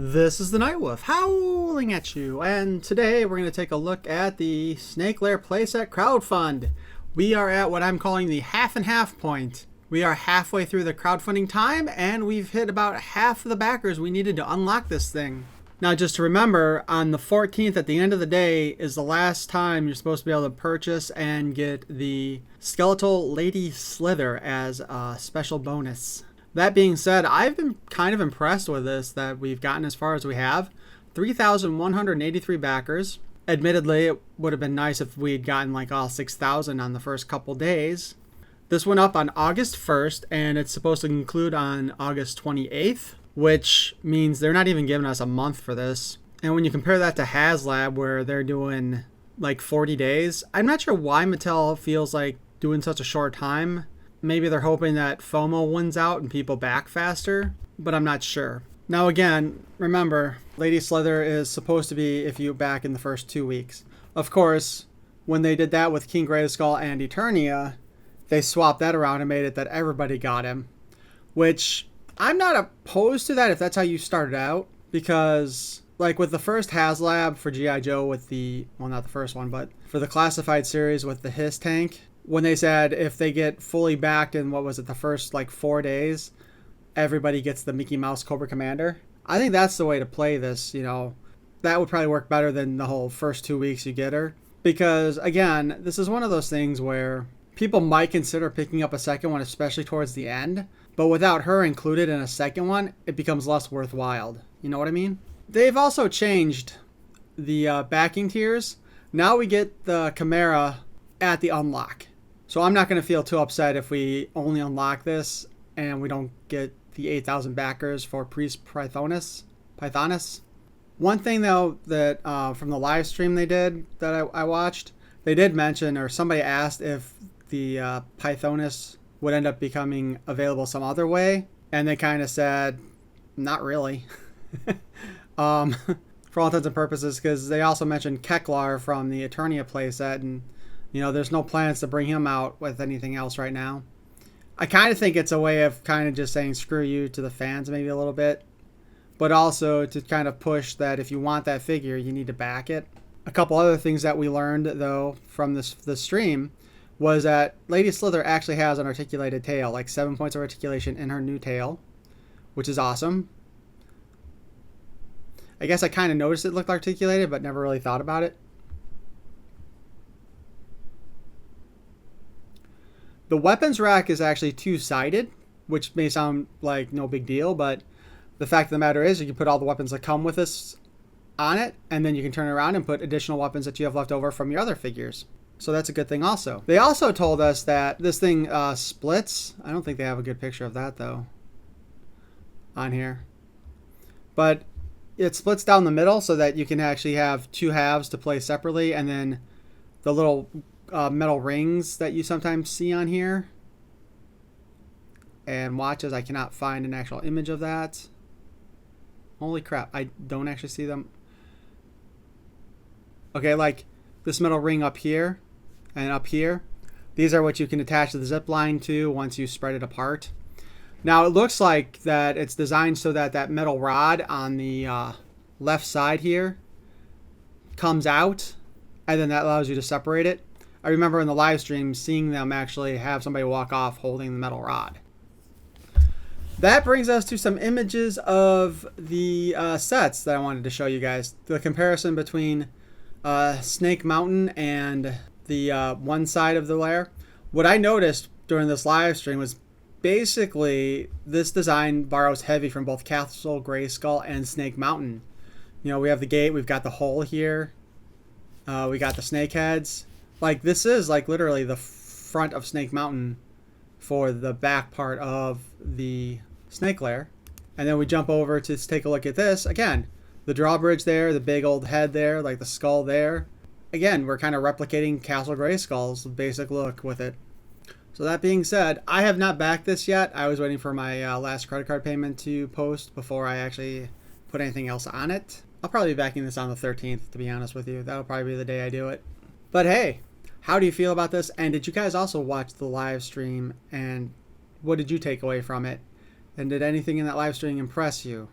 This is the Night Wolf howling at you, and today we're going to take a look at the Snake Lair playset crowdfund. We are at what I'm calling the half and half point. We are halfway through the crowdfunding time, and we've hit about half of the backers we needed to unlock this thing. Now, just to remember, on the 14th at the end of the day is the last time you're supposed to be able to purchase and get the Skeletal Lady Slither as a special bonus. That being said, I've been kind of impressed with this, that we've gotten as far as we have. 3,183 backers. Admittedly, it would have been nice if we had gotten like all 6,000 on the first couple days. This went up on August 1st, and it's supposed to conclude on August 28th, which means they're not even giving us a month for this. And when you compare that to HasLab, where they're doing like 40 days, I'm not sure why Mattel feels like doing such a short time. Maybe they're hoping that FOMO wins out and people back faster, but I'm not sure. Now again, remember, Lady Slither is supposed to be if you back in the first 2 weeks. Of course, when they did that with King Grayskull and Eternia, they swapped that around and made it that everybody got him. Which, I'm not opposed to that if that's how you started out, because like with the first HasLab for G.I. Joe with the, well, not the first one, but for the classified series with the Hiss tank, when they said if they get fully backed in, what was it, the first like 4 days, everybody gets the Mickey Mouse Cobra Commander. I think that's the way to play this, you know. That would probably work better than the whole first 2 weeks you get her. Because, again, this is one of those things where people might consider picking up a second one, especially towards the end. But without her included in a second one, it becomes less worthwhile. You know what I mean? They've also changed the backing tiers. Now we get the Chimera at the unlock. So I'm not going to feel too upset if we only unlock this and we don't get the 8,000 backers for Priest Pythonus. One thing though that from the live stream they did that I watched, they did mention, or somebody asked if the Pythonus would end up becoming available some other way, and they kind of said, not really. For all intents and purposes, because they also mentioned Keklar from the Eternia playset, and you know, there's no plans to bring him out with anything else right now. I kind of think it's a way of kind of just saying screw you to the fans maybe a little bit. But also to kind of push that if you want that figure, you need to back it. A couple other things that we learned, though, from this stream was that Lady Slither actually has an articulated tail, like 7 points of articulation in her new tail, which is awesome. I guess I kind of noticed it looked articulated, but never really thought about it. The weapons rack is actually two-sided, which may sound like no big deal, but the fact of the matter is you can put all the weapons that come with this on it, and then you can turn it around and put additional weapons that you have left over from your other figures. So that's a good thing also. They also told us that this thing splits. I don't think they have a good picture of that, though, on here. But it splits down the middle so that you can actually have two halves to play separately, and then the little metal rings that you sometimes see on here. And watches, I cannot find an actual image of that. Holy crap, I don't actually see them. Okay, like this metal ring up here and up here. These are what you can attach the zip line to once you spread it apart. Now it looks like that it's designed so that that metal rod on the left side here comes out, and then that allows you to separate it. I remember in the live stream seeing them actually have somebody walk off holding the metal rod. That brings us to some images of the sets that I wanted to show you guys. The comparison between Snake Mountain and the one side of the lair. What I noticed during this live stream was basically this design borrows heavy from both Castle Grayskull and Snake Mountain. You know, we have the gate, we've got the hole here, we got the snake heads. Like, this is like literally the front of Snake Mountain for the back part of the Snake Lair. And then we jump over to take a look at this. Again, the drawbridge there, the big old head there, like the skull there. Again, we're kind of replicating Castle Grayskull's basic look with it. So that being said, I have not backed this yet. I was waiting for my last credit card payment to post before I actually put anything else on it. I'll probably be backing this on the 13th, to be honest with you. That'll probably be the day I do it. But hey, how do you feel about this? And did you guys also watch the live stream? And what did you take away from it? And did anything in that live stream impress you?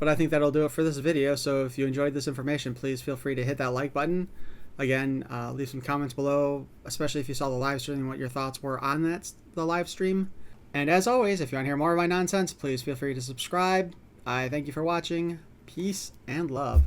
But I think that'll do it for this video. So if you enjoyed this information, please feel free to hit that like button. Again, leave some comments below, especially if you saw the live stream and what your thoughts were on the live stream. And as always, if you want to hear more of my nonsense, please feel free to subscribe. I thank you for watching. Peace and love.